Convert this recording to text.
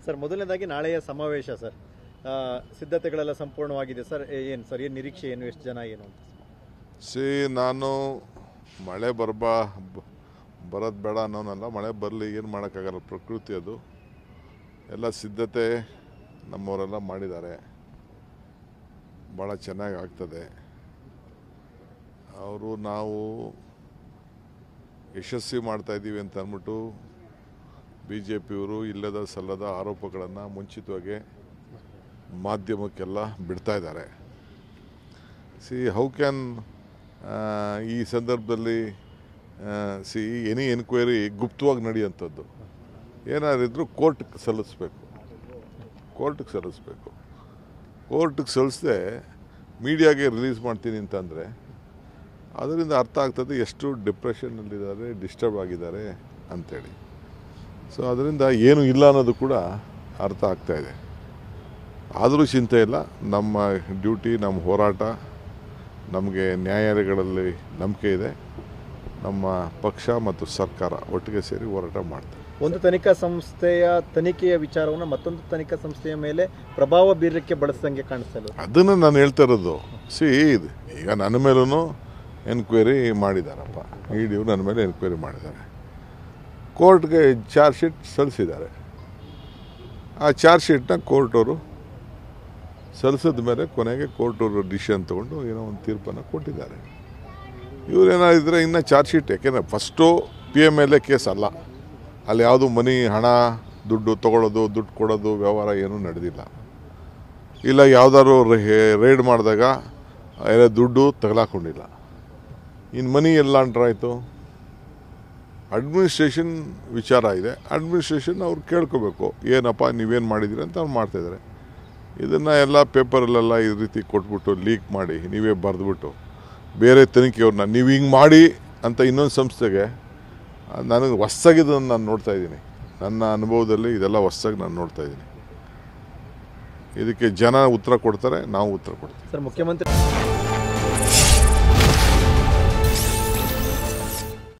Sir, ಮೊದಲನೇದಾಗಿ ನಾಳೆಯ ಸಮಾವೇಶ ಸರ್, ಸಿದ್ಧತೆಗಳೆಲ್ಲ ಸಂಪೂರ್ಣವಾಗಿದೆ ಸರ್. ಏನು ಸರ್, ಏನು ನಿರೀಕ್ಷೆ, ಏನು ಎಷ್ಟು ಜನ ಏನು ಅಂತ? ನಾನು ಮಳೆ ಬರೋದು ಬೇಡ ಅನ್ನೋನಲ್ಲ, ಮಳೆ ಬರಲಿ, ಏನು ಮಾಡೋಕ್ಕಾಗಲ್ಲ, ಪ್ರಕೃತಿ ಅದು. ಎಲ್ಲ ಸಿದ್ಧತೆ ನಮ್ಮವರೆಲ್ಲ ಮಾಡಿದ್ದಾರೆ, ಭಾಳ ಚೆನ್ನಾಗಿ ಆಗ್ತದೆ. ನಾವು ಯಶಸ್ವಿ ಮಾಡ್ತಾಯಿದ್ದೀವಿ ಅಂತ ಅಂದ್ಬಿಟ್ಟು BJPಯವರು ಇಲ್ಲದ ಸಲ್ಲದ ಆರೋಪಗಳನ್ನು ಮುಂಚಿತವಾಗಿ ಮಾಧ್ಯಮಕ್ಕೆಲ್ಲ ಬಿಡ್ತಾ ಇದ್ದಾರೆ. ಹೌ ಕ್ಯಾನ್ ಈ ಸಂದರ್ಭದಲ್ಲಿ ಎನಿ ಎನ್ಕ್ವೈರಿ ಗುಪ್ತವಾಗಿ ನಡೆಯುವಂಥದ್ದು. ಏನಾದ್ರು ಕೋರ್ಟ್ಗೆ ಸಲ್ಲಿಸ್ಬೇಕು, ಕೋರ್ಟ್ಗೆ ಸಲ್ಲಿಸದೆ ಮೀಡಿಯಾಗೆ ರಿಲೀಸ್ ಮಾಡ್ತೀನಿ ಅಂತಂದರೆ ಅದರಿಂದ ಅರ್ಥ ಆಗ್ತದೆ ಎಷ್ಟು ಡಿಪ್ರೆಷನ್ನಲ್ಲಿದ್ದಾರೆ, ಡಿಸ್ಟರ್ಬ್ ಆಗಿದ್ದಾರೆ ಅಂಥೇಳಿ. ಅದರಿಂದ ಏನು ಇಲ್ಲ ಅನ್ನೋದು ಕೂಡ ಅರ್ಥ ಆಗ್ತಾಯಿದೆ. ಆದರೂ ಚಿಂತೆ ಇಲ್ಲ, ನಮ್ಮ ಡ್ಯೂಟಿ, ನಮ್ಮ ಹೋರಾಟ, ನಮಗೆ ನ್ಯಾಯಾಲಯಗಳಲ್ಲಿ ನಂಬಿಕೆ ಇದೆ. ನಮ್ಮ ಪಕ್ಷ ಮತ್ತು ಸರ್ಕಾರ ಒಟ್ಟಿಗೆ ಸೇರಿ ಹೋರಾಟ ಮಾಡ್ತಾರೆ. ಒಂದು ತನಿಖಾ ಸಂಸ್ಥೆಯ ತನಿಖೆಯ ವಿಚಾರವನ್ನು ಮತ್ತೊಂದು ತನಿಖಾ ಸಂಸ್ಥೆಯ ಮೇಲೆ ಪ್ರಭಾವ ಬೀರಕ್ಕೆ ಬಳಸಿದಂಗೆ ಕಾಣಿಸ್ತಲ್ಲ. ಅದನ್ನು ನಾನು ಹೇಳ್ತಾ ಇರೋದು. ಈಗ ನನ್ನ ಮೇಲೂ ಎನ್ಕ್ವೈರಿ ಮಾಡಿದಾರಪ್ಪ, ಇಡಿಯವರು ನನ್ನ ಮೇಲೆ ಎನ್ಕ್ವೈರಿ ಮಾಡಿದ್ದಾರೆ. ಕೋರ್ಟ್ಗೆ ಚಾರ್ಜ್ ಶೀಟ್ ಸಲ್ಲಿಸಿದ್ದಾರೆ. ಆ ಚಾರ್ಜ್ ಶೀಟ್ನ ಕೋರ್ಟವರು ಸಲ್ಲಿಸಿದ ಮೇಲೆ ಕೊನೆಗೆ ಕೋರ್ಟವರು ಡಿಸಿಷನ್ ತೊಗೊಂಡು ಏನೋ ಒಂದು ತೀರ್ಪನ್ನು ಕೊಟ್ಟಿದ್ದಾರೆ. ಇವರೇನಾದಿದ್ರೆ ಇನ್ನು ಚಾರ್ಜ್ ಶೀಟ್, ಯಾಕೆಂದರೆ ಫಸ್ಟು PMLA ಕೇಸ್ ಅಲ್ಲ, ಅಲ್ಲಿ ಯಾವುದು ಮನಿ, ಹಣ, ದುಡ್ಡು ತೊಗೊಳ್ಳೋದು, ದುಡ್ಡು ಕೊಡೋದು ವ್ಯವಹಾರ ಏನೂ ನಡೆದಿಲ್ಲ. ಇಲ್ಲ ಯಾವುದಾದ್ರು ರೈಡ್ ಮಾಡಿದಾಗ ಎಲ್ಲ ದುಡ್ಡು ತಗಲಾಕೊಂಡಿಲ್ಲ. ಇನ್ನು ಮನಿ ಎಲ್ಲ ಅಂಟ್ರಾಯ್ತು. ಅಡ್ಮಿನಿಸ್ಟ್ರೇಷನ್ ವಿಚಾರ ಇದೆ. ಅಡ್ಮಿನಿಸ್ಟ್ರೇಷನ್ ಅವ್ರು ಕೇಳ್ಕೋಬೇಕು, ಏನಪ್ಪ ನೀವೇನು ಮಾಡಿದ್ದೀರಿ ಅಂತ ಅವ್ರು ಮಾಡ್ತಾಯಿದ್ದಾರೆ. ಇದನ್ನು ಎಲ್ಲ ಪೇಪರಲ್ಲೆಲ್ಲ ಈ ರೀತಿ ಕೊಟ್ಬಿಟ್ಟು ಲೀಕ್ ಮಾಡಿ ನೀವೇ ಬರೆದ್ಬಿಟ್ಟು ಬೇರೆ ತನಿಖೆಯವ್ರನ್ನ ನೀವು ಹಿಂಗೆ ಮಾಡಿ ಅಂತ ಇನ್ನೊಂದು ಸಂಸ್ಥೆಗೆ, ನನಗೆ ಹೊಸ್ದಾಗಿದ್ದನ್ನು ನಾನು ನೋಡ್ತಾಯಿದ್ದೀನಿ. ನನ್ನ ಅನುಭವದಲ್ಲಿ ಇದೆಲ್ಲ ಹೊಸ್ದಾಗಿ ನಾನು ನೋಡ್ತಾಯಿದ್ದೀನಿ. ಇದಕ್ಕೆ ಜನ ಉತ್ತರ ಕೊಡ್ತಾರೆ, ನಾವು ಉತ್ತರ ಕೊಡ್ತೀವಿ. ಸರ್, ಮುಖ್ಯಮಂತ್ರಿ